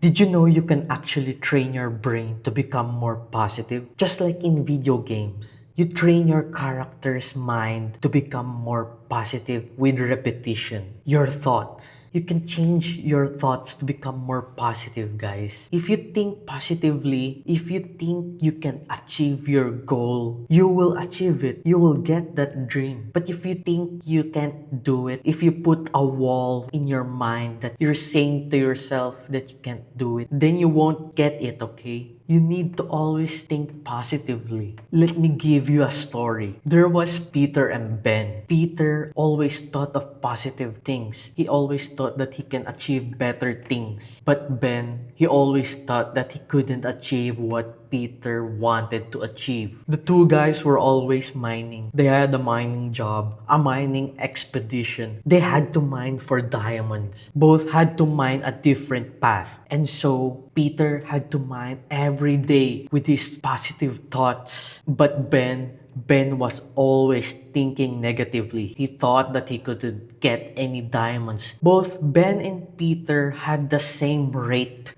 Did you know you can actually train your brain to become more positive? Just like in video games, you train your character's mind to become more positive with repetition. Your thoughts. You can change your thoughts to become more positive, guys. If you think positively, if you think you can achieve your goal, you will achieve it. You will get that dream. But if you think you can't do it, if you put a wall in your mind that you're saying to yourself that you can't do it, then you won't get it, okay? You need to always think positively. Let me give you a story. There was Peter and Ben. Peter always thought of positive things. He always thought that he can achieve better things. But Ben, he always thought that he couldn't achieve what Peter wanted to achieve. The two guys were always mining. They had a mining job, a mining expedition. They had to mine for diamonds. Both had to mine a different path. And so Peter had to mine every day with his positive thoughts. But Ben was always thinking negatively. He thought that he couldn't get any diamonds. Both Ben and Peter had the same rate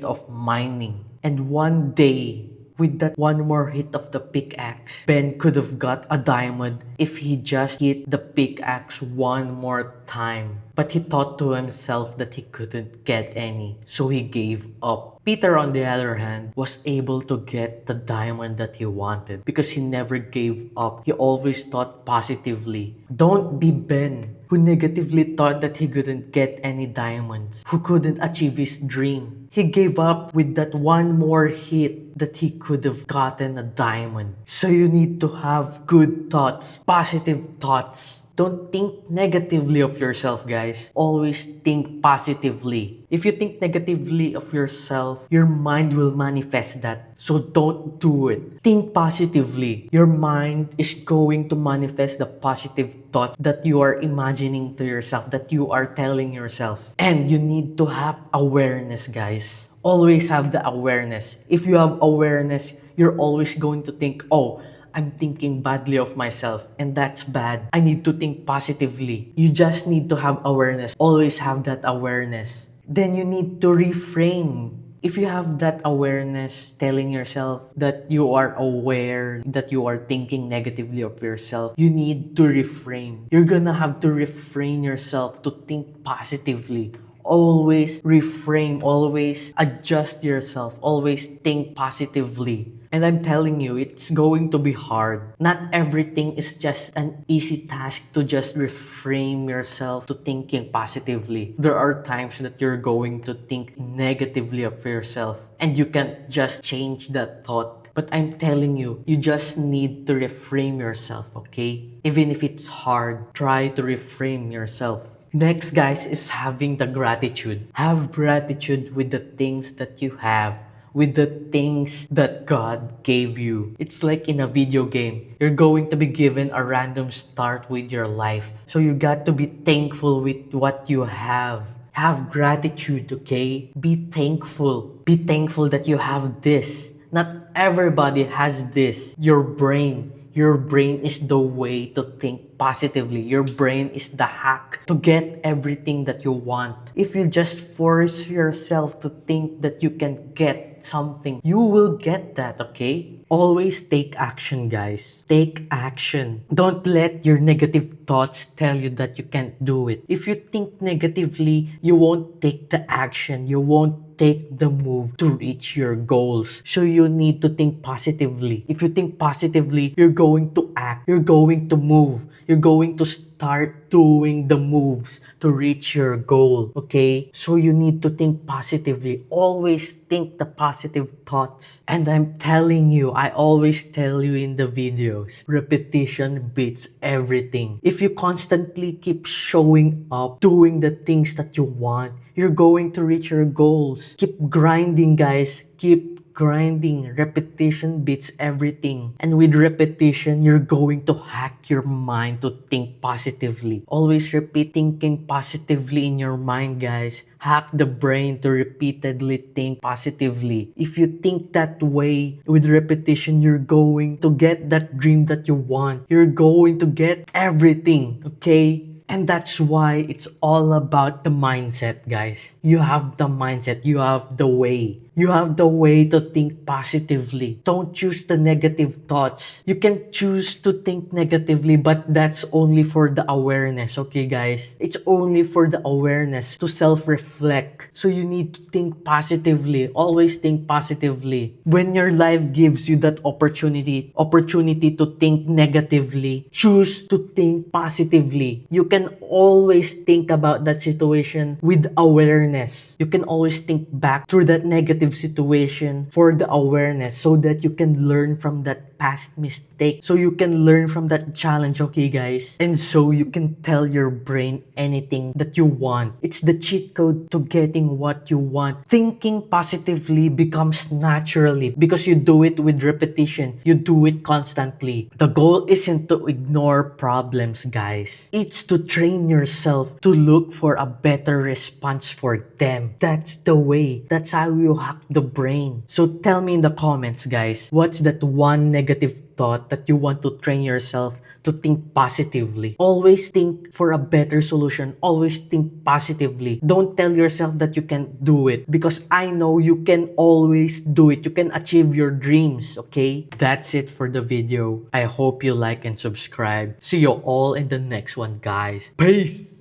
of mining. And one day, with that one more hit of the pickaxe, Ben could have got a diamond if he just hit the pickaxe one more time. But he thought to himself that he couldn't get any, so he gave up. Peter, on the other hand, was able to get the diamond that he wanted because he never gave up. He always thought positively. Don't be Ben, who negatively thought that he couldn't get any diamonds, who couldn't achieve his dream. He gave up with that one more hit that he could have gotten a diamond. So you need to have good thoughts, positive thoughts. Don't think negatively of yourself, guys. Always think positively. If you think negatively of yourself, your mind will manifest that. So don't do it. Think positively. Your mind is going to manifest the positive thoughts that you are imagining to yourself, that you are telling yourself. And you need to have awareness, guys. Always have the awareness. If you have awareness, you're always going to think, oh, I'm thinking badly of myself, and that's bad. I need to think positively. You just need to have awareness. Always have that awareness. Then you need to reframe. If you have that awareness, telling yourself that you are aware that you are thinking negatively of yourself, you need to reframe. You're gonna have to refrain yourself to think positively. Always reframe, always adjust yourself, always think positively. And I'm telling you, it's going to be hard. Not everything is just an easy task to just reframe yourself to thinking positively. There are times that you're going to think negatively of yourself, and you can't just change that thought. But I'm telling you, you just need to reframe yourself, okay? Even if it's hard, try to reframe yourself. Next, guys, is having the gratitude. Have gratitude with the things that you have, with the things that God gave you. It's like in a video game. You're going to be given a random start with your life. So you got to be thankful with what you have. Have gratitude, okay? Be thankful. Be thankful that you have this. Not everybody has this. Your brain. Your brain is the way to think positively. Your brain is the hack to get everything that you want. If you just force yourself to think that you can get something, you will get that, okay? Always take action, guys. Take action. Don't let your negative thoughts tell you that you can't do it. If you think negatively, you won't take the action. You won't take the move to reach your goals. So you need to think positively. If you think positively, you're going to act. You're going to move. You're going to start doing the moves to reach your goal. Okay? So you need to think positively. Always think the positive thoughts. And I'm telling you, I always tell you in the videos, repetition beats everything. If you constantly keep showing up, doing the things that you want, you're going to reach your goals. Keep grinding, guys. Keep grinding. Repetition beats everything. And with repetition, you're going to hack your mind to think positively. Always repeat thinking positively in your mind, guys. Hack the brain to repeatedly think positively. If you think that way, with repetition, you're going to get that dream that you want. You're going to get everything, okay? And that's why it's all about the mindset, guys. You have the mindset, you have the way. You have the way to think positively. Don't choose the negative thoughts. You can choose to think negatively, but that's only for the awareness, okay, guys? It's only for the awareness to self-reflect. So you need to think positively. Always think positively. When your life gives you that opportunity to think negatively, choose to think positively. You can always think about that situation with awareness. You can always think back through that negative situation for the awareness so that you can learn from that past mistake. So you can learn from that challenge, okay, guys? And so you can tell your brain anything that you want. It's the cheat code to getting what you want. Thinking positively becomes naturally because you do it with repetition. You do it constantly. The goal isn't to ignore problems, guys. It's to train yourself to look for a better response for them. That's the way. That's how you hack the brain. So tell me in the comments, guys, what's that one negative thought that you want to train yourself to think positively? Always think for a better solution. Always think positively. Don't tell yourself that you can't do it, because I know you can always do it. You can achieve your dreams, okay? That's it for the video. I hope you like and subscribe. See you all in the next one, guys. Peace!